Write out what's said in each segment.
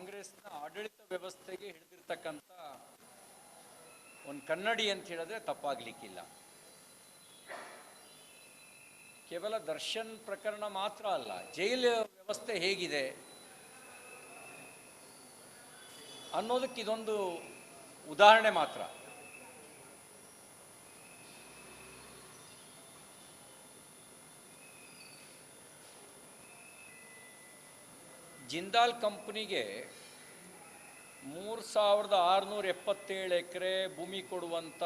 ಕಾಂಗ್ರೆಸ್ನ ಆಡಳಿತ ವ್ಯವಸ್ಥೆಗೆ ಹಿಡಿದಿರ್ತಕ್ಕಂಥ ಒಂದು ಕನ್ನಡಿ ಅಂತ ಹೇಳಿದ್ರೆ ತಪ್ಪಾಗಲಿಕ್ಕಿಲ್ಲ. ಕೇವಲ ದರ್ಶನ್ ಪ್ರಕರಣ ಮಾತ್ರ ಅಲ್ಲ, ಜೈಲು ವ್ಯವಸ್ಥೆ ಹೇಗಿದೆ ಅನ್ನೋದಕ್ಕೆ ಇದೊಂದು ಉದಾಹರಣೆ ಮಾತ್ರ. ಜಿಂದಾಲ್ ಕಂಪನಿಗೆ 3677 ಎಕರೆ ಭೂಮಿ ಕೊಡುವಂಥ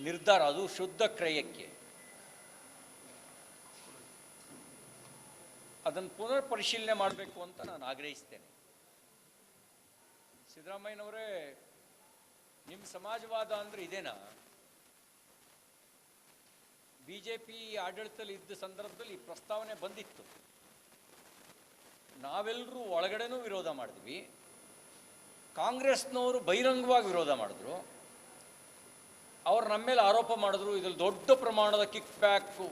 ನಿರ್ಧಾರ, ಅದು ಶುದ್ಧ ಕ್ರಯಕ್ಕೆ, ಅದನ್ನು ಪುನರ್ ಪರಿಶೀಲನೆ ಮಾಡಬೇಕು ಅಂತ ನಾನು ಆಗ್ರಹಿಸ್ತೇನೆ. ಸಿದ್ದರಾಮಯ್ಯನವರೇ, ನಿಮ್ಮ ಸಮಾಜವಾದ ಅಂದರೆ ಇದೇನಾ? BJP ಆಡಳಿತದಲ್ಲಿ ಇದ್ದ ಸಂದರ್ಭದಲ್ಲಿ ಈ ಪ್ರಸ್ತಾವನೆ ಬಂದಿತ್ತು. ನಾವೆಲ್ಲರೂ ಒಳಗಡೆನೂ ವಿರೋಧ ಮಾಡಿದ್ವಿ, ಕಾಂಗ್ರೆಸ್ನವರು ಬಹಿರಂಗವಾಗಿ ವಿರೋಧ ಮಾಡಿದ್ರು. ಅವರು ನಮ್ಮ ಮೇಲೆ ಆರೋಪ ಮಾಡಿದ್ರು, ಇದರಲ್ಲಿ ದೊಡ್ಡ ಪ್ರಮಾಣದ ಕಿಕ್ ಬ್ಯಾಕು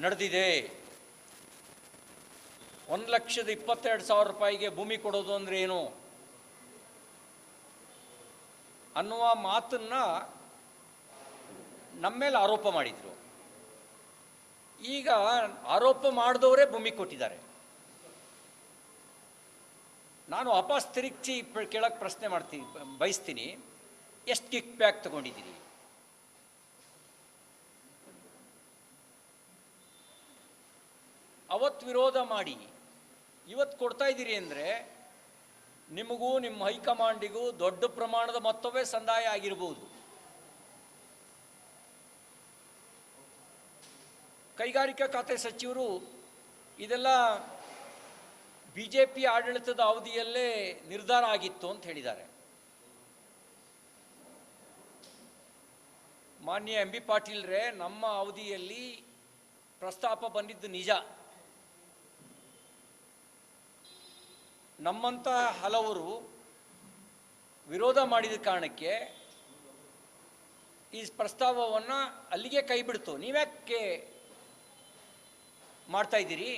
ನಡೆದಿದೆ, 1,22,000 ರೂಪಾಯಿಗೆ ಭೂಮಿ ಕೊಡೋದು ಅಂದರೆ ಏನು ಅನ್ನುವ ಮಾತನ್ನ ನಮ್ಮ ಮೇಲೆ ಆರೋಪ ಮಾಡಿದರು. ಈಗ ಆರೋಪ ಮಾಡಿದವರೇ ಭೂಮಿ ಕೊಟ್ಟಿದ್ದಾರೆ. ನಾನು ವಾಪಸ್ ತಿರುಗಿಸಿ ಕೇಳಕ್ಕೆ ಪ್ರಶ್ನೆ ಬಯಸ್ತೀನಿ, ಎಷ್ಟು ಕಿಕ್ ಬ್ಯಾಕ್ ತಗೊಂಡಿದ್ದೀರಿ? ಅವತ್ತು ವಿರೋಧ ಮಾಡಿ ಇವತ್ತು ಕೊಡ್ತಾ ಇದ್ದೀರಿ ಅಂದರೆ ನಿಮಗೂ ನಿಮ್ಮ ಹೈಕಮಾಂಡಿಗೂ ದೊಡ್ಡ ಪ್ರಮಾಣದ ಮೊತ್ತವೇ ಸಂದಾಯ ಆಗಿರ್ಬೋದು. ಕೈಗಾರಿಕಾ ಖಾತೆ ಸಚಿವರು ಇದೆಲ್ಲ BJP ಆಡಳಿತದ ಅವಧಿಯಲ್ಲೇ ನಿರ್ಧಾರ ಆಗಿತ್ತು ಅಂತ ಹೇಳಿದ್ದಾರೆ. ಮಾನ್ಯ MB ಪಾಟೀಲ್ರೇ, ನಮ್ಮ ಅವಧಿಯಲ್ಲಿ ಪ್ರಸ್ತಾಪ ಬಂದಿದ್ದು ನಿಜ. ನಮ್ಮಂಥ ಹಲವರು ವಿರೋಧ ಮಾಡಿದ ಕಾರಣಕ್ಕೆ ಈ ಪ್ರಸ್ತಾವವನ್ನು ಅಲ್ಲಿಗೆ ಕೈ ಬಿಡ್ತು. ನೀವ್ಯಾಕೆ ಮಾಡ್ತಾ ಇದ್ದೀರಿ?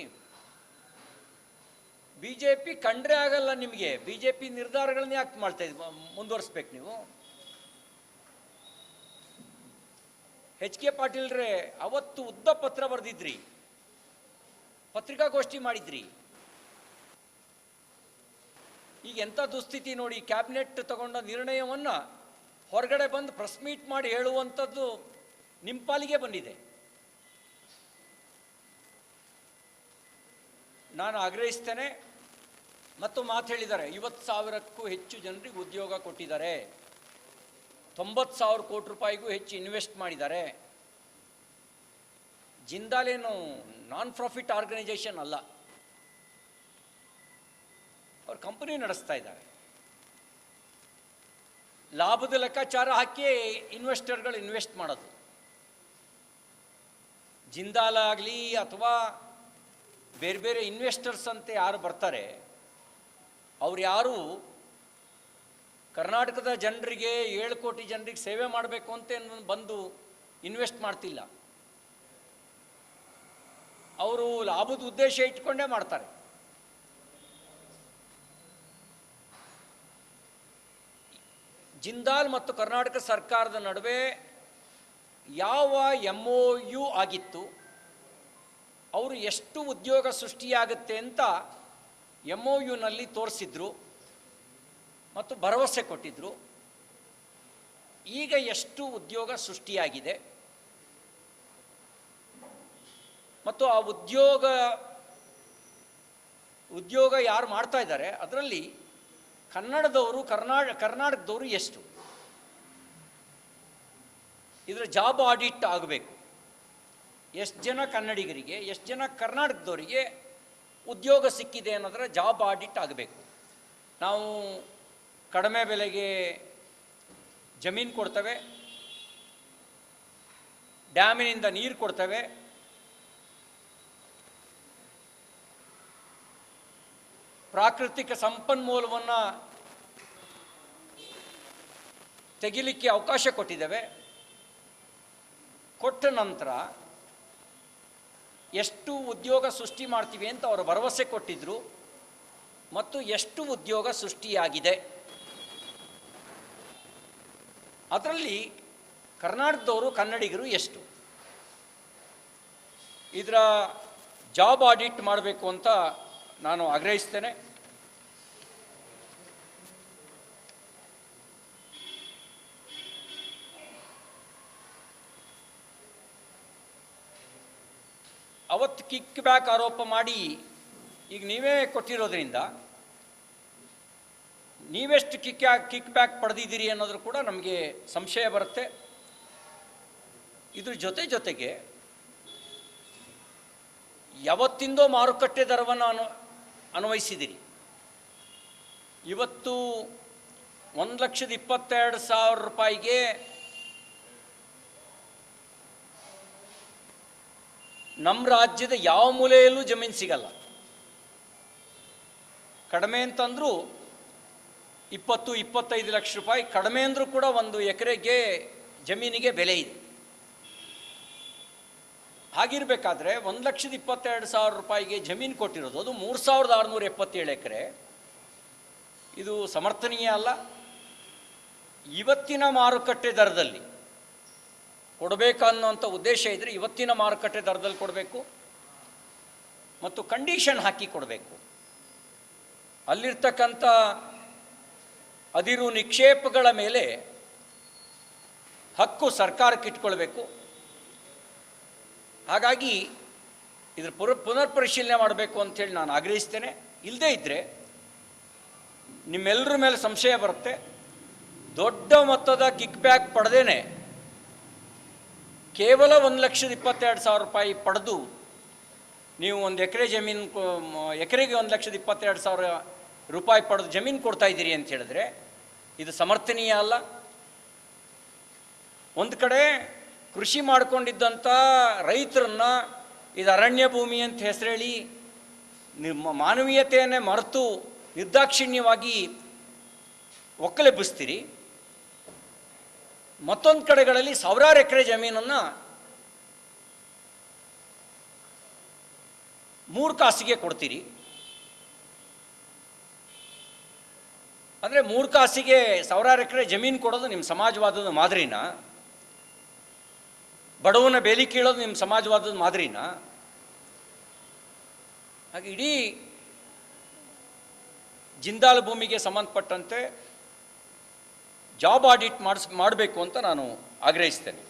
BJP ಕಂಡ್ರೆ ಆಗಲ್ಲ ನಿಮಗೆ. BJP ನಿರ್ಧಾರಗಳನ್ನ ಯಾಕೆ ಮಾಡ್ತಾ ಇದ್ದೀವಿ? ಮುಂದುವರಿಸ್ಬೇಕು ನೀವು. HK ಪಾಟೀಲ್ರೇ, ಅವತ್ತು ಉದ್ದ ಪತ್ರ ಬರೆದಿದ್ರಿ, ಪತ್ರಿಕಾಗೋಷ್ಠಿ ಮಾಡಿದ್ರಿ. ಈಗ ಎಂಥ ದುಸ್ಥಿತಿ ನೋಡಿ, ಕ್ಯಾಬಿನೆಟ್ ತಗೊಂಡ ನಿರ್ಣಯವನ್ನು ಹೊರಗಡೆ ಬಂದು ಪ್ರೆಸ್ ಮೀಟ್ ಮಾಡಿ ಹೇಳುವಂಥದ್ದು ನಿಮ್ಮ ಪಾಲಿಗೆ ಬಂದಿದೆ. ನಾನು ಆಗ್ರಹಿಸ್ತೇನೆ. ಮತ್ತು ಮಾತು ಹೇಳಿದ್ದಾರೆ, 50,000ಕ್ಕೂ ಹೆಚ್ಚು ಜನರಿಗೆ ಉದ್ಯೋಗ ಕೊಟ್ಟಿದ್ದಾರೆ, 90,000 ಕೋಟಿ ರೂಪಾಯಿಗೂ ಹೆಚ್ಚು ಇನ್ವೆಸ್ಟ್ ಮಾಡಿದ್ದಾರೆ. ಜಿಂದಾಲ್ ಏನು ನಾನ್ ಪ್ರಾಫಿಟ್ ಆರ್ಗನೈಸೇಷನ್ ಅಲ್ಲ, ಅವ್ರ ಕಂಪನಿ ನಡೆಸ್ತಾ ಇದ್ದಾರೆ. ಲಾಭದ ಲೆಕ್ಕಾಚಾರ ಹಾಕಿ ಇನ್ವೆಸ್ಟರ್ಗಳು ಇನ್ವೆಸ್ಟ್ ಮಾಡೋದು. ಜಿಂದಾಲ್ ಆಗಲಿ ಅಥವಾ ಬೇರೆ ಬೇರೆ ಇನ್ವೆಸ್ಟರ್ಸ್ ಅಂತ ಯಾರು ಬರ್ತಾರೆ, ಅವ್ರು ಯಾರು ಕರ್ನಾಟಕದ ಜನರಿಗೆ 7 ಕೋಟಿ ಜನರಿಗೆ ಸೇವೆ ಮಾಡಬೇಕು ಅಂತ ಬಂದು ಇನ್ವೆಸ್ಟ್ ಮಾಡ್ತಿಲ್ಲ. ಅವರು ಲಾಭದ ಉದ್ದೇಶ ಇಟ್ಕೊಂಡೇ ಮಾಡ್ತಾರೆ. ಜಿಂದಾಲ್ ಮತ್ತು ಕರ್ನಾಟಕ ಸರ್ಕಾರದ ನಡುವೆ ಯಾವ MOU ಆಗಿತ್ತು, ಅವರು ಎಷ್ಟು ಉದ್ಯೋಗ ಸೃಷ್ಟಿಯಾಗುತ್ತೆ ಅಂತ MOUನಲ್ಲಿ ತೋರಿಸಿದ್ರು ಮತ್ತು ಭರವಸೆ ಕೊಟ್ಟಿದ್ರು. ಈಗ ಎಷ್ಟು ಉದ್ಯೋಗ ಸೃಷ್ಟಿಯಾಗಿದೆ ಮತ್ತು ಆ ಉದ್ಯೋಗ ಯಾರು ಮಾಡ್ತಾ ಇದ್ದಾರೆ ಅದರಲ್ಲಿ ಕರ್ನಾಟಕದವರು ಎಷ್ಟು? ಇದರ ಜಾಬ್ ಆಡಿಟ್ ಆಗಬೇಕು. ಎಷ್ಟು ಜನ ಕನ್ನಡಿಗರಿಗೆ, ಎಷ್ಟು ಜನ ಕರ್ನಾಟಕದವರಿಗೆ ಉದ್ಯೋಗ ಸಿಕ್ಕಿದೆ ಅನ್ನೋದರ ಜಾಬ್ ಆಡಿಟ್ ಆಗಬೇಕು. ನಾವು ಕಡಿಮೆ ಬೆಲೆಗೆ ಜಮೀನು ಕೊಡ್ತೇವೆ, ಡ್ಯಾಮಿನಿಂದ ನೀರು ಕೊಡ್ತೇವೆ, ಪ್ರಾಕೃತಿಕ ಸಂಪನ್ಮೂಲವನ್ನು ತೆಗಿಲಿಕ್ಕೆ ಅವಕಾಶ ಕೊಟ್ಟಿದ್ದೇವೆ. ಕೊಟ್ಟ ನಂತರ ಎಷ್ಟು ಉದ್ಯೋಗ ಸೃಷ್ಟಿ ಮಾಡ್ತೀವಿ ಅಂತ ಅವರು ಭರವಸೆ ಕೊಟ್ಟಿದ್ದರು. ಮತ್ತು ಎಷ್ಟು ಉದ್ಯೋಗ ಸೃಷ್ಟಿಯಾಗಿದೆ. ಅದರಲ್ಲಿ ಕರ್ನಾಟಕದವರು ಕನ್ನಡಿಗರು ಎಷ್ಟು, ಇದರ ಜಾಬ್ ಆಡಿಟ್ ಮಾಡಬೇಕು ಅಂತ ನಾನು ಆಗ್ರಹಿಸ್ತೇನೆ. ಅವತ್ತು ಕಿಕ್ ಬ್ಯಾಕ್ ಆರೋಪ ಮಾಡಿ ಈಗ ನೀವೇ ಕೊಟ್ಟಿರೋದ್ರಿಂದ ನೀವೆಷ್ಟು ಕಿಕ್ ಬ್ಯಾಕ್ ಪಡೆದಿದ್ದೀರಿ ಅನ್ನೋದ್ರ ಕೂಡ ನಮಗೆ ಸಂಶಯ ಬರುತ್ತೆ. ಇದ್ರ ಜೊತೆಗೆ ಯಾವತ್ತಿಂದೋ ಮಾರುಕಟ್ಟೆ ದರವನ್ನು ಅನ್ವಯಿಸಿದಿರಿ. ಇವತ್ತು 1,22,000 ರೂಪಾಯಿಗೆ ನಮ್ಮ ರಾಜ್ಯದ ಯಾವ ಮೂಲೆಯಲ್ಲೂ ಜಮೀನು ಸಿಗಲ್ಲ. ಕಡಿಮೆ ಅಂತಂದರೂ 20-25 ಲಕ್ಷ ರೂಪಾಯಿ, ಕಡಿಮೆ ಅಂದರೂ ಕೂಡ 1 ಎಕರೆಗೆ ಜಮೀನಿಗೆ ಬೆಲೆ ಇದೆ. ಹಾಗಿರಬೇಕಾದ್ರೆ 1,22,000 ರೂಪಾಯಿಗೆ ಜಮೀನು ಕೊಟ್ಟಿರೋದು, ಅದು 3,677 ಎಕರೆ. ಇದು ಸಮರ್ಥನೀಯ ಅಲ್ಲ. ಇವತ್ತಿನ ಮಾರುಕಟ್ಟೆ ದರದಲ್ಲಿ ಕೊಡಬೇಕನ್ನೋಂಥ ಉದ್ದೇಶ ಇದ್ದರೆ ಇವತ್ತಿನ ಮಾರುಕಟ್ಟೆ ದರದಲ್ಲಿ ಕೊಡಬೇಕು ಮತ್ತು ಕಂಡೀಷನ್ ಹಾಕಿ ಕೊಡಬೇಕು. ಅಲ್ಲಿರ್ತಕ್ಕಂಥ ಅದಿರು ನಿಕ್ಷೇಪಗಳ ಮೇಲೆ ಹಕ್ಕು ಸರ್ಕಾರಕ್ಕೆ ಇಟ್ಕೊಳ್ಬೇಕು. ಹಾಗಾಗಿ ಇದ್ರ ಪುನರ್ ಪರಿಶೀಲನೆ ಮಾಡಬೇಕು ಅಂಥೇಳಿ ನಾನು ಆಗ್ರಹಿಸ್ತೇನೆ. ಇಲ್ಲದೇ ಇದ್ದರೆ ನಿಮ್ಮೆಲ್ಲರ ಮೇಲೆ ಸಂಶಯ ಬರುತ್ತೆ. ದೊಡ್ಡ ಮೊತ್ತದ ಕಿಕ್ ಬ್ಯಾಕ್ ಪಡೆದೇನೆ ಕೇವಲ 1,22,000 ರೂಪಾಯಿ ಪಡೆದು ನೀವು 1 ಎಕರೆ ಜಮೀನು, ಎಕರೆಗೆ 1,22,000 ರೂಪಾಯಿ ಪಡೆದು ಜಮೀನು ಕೊಡ್ತಾ ಇದ್ದೀರಿ ಅಂತ ಹೇಳಿದ್ರೆ ಇದು ಸಮರ್ಥನೀಯ ಅಲ್ಲ. ಒಂದು ಕಡೆ ಕೃಷಿ ಮಾಡಿಕೊಂಡಿದ್ದಂಥ ರೈತರನ್ನ ಇದು ಅರಣ್ಯ ಭೂಮಿ ಅಂತ ಹೆಸರೇಳಿ ಮಾನವೀಯತೆಯನ್ನೇ ಮರೆತು ನಿರ್ದಾಕ್ಷಿಣ್ಯವಾಗಿ ಒಕ್ಕಲೆಬ್ಬಿಸ್ತೀರಿ. ಮತ್ತೊಂದು ಕಡೆಗಳಲ್ಲಿ ಸಾವಿರಾರು ಎಕರೆ ಜಮೀನನ್ನು 3 ಕಾಸಿಗೆ ಕೊಡ್ತೀರಿ. ಅಂದರೆ 3 ಕಾಸಿಗೆ ಸಾವಿರಾರು ಎಕರೆ ಜಮೀನು ಕೊಡೋದು ನಿಮ್ಮ ಸಮಾಜವಾದದ ಮಾದರಿನ? ಬಡವನ ಬೇಲಿ ಕೀಳೋದು ನಿಮ್ಮ ಸಮಾಜವಾದದ ಮಾದರಿನ? ಹಾಗೆ ಇಡೀ ಜಿಂದಾಲ್ ಭೂಮಿಗೆ ಸಂಬಂಧಪಟ್ಟಂತೆ ಜಾಬ್ ಆಡಿಟ್ ಮಾಡಬೇಕು ಅಂತ ನಾನು ಆಗ್ರಹಿಸ್ತೇನೆ.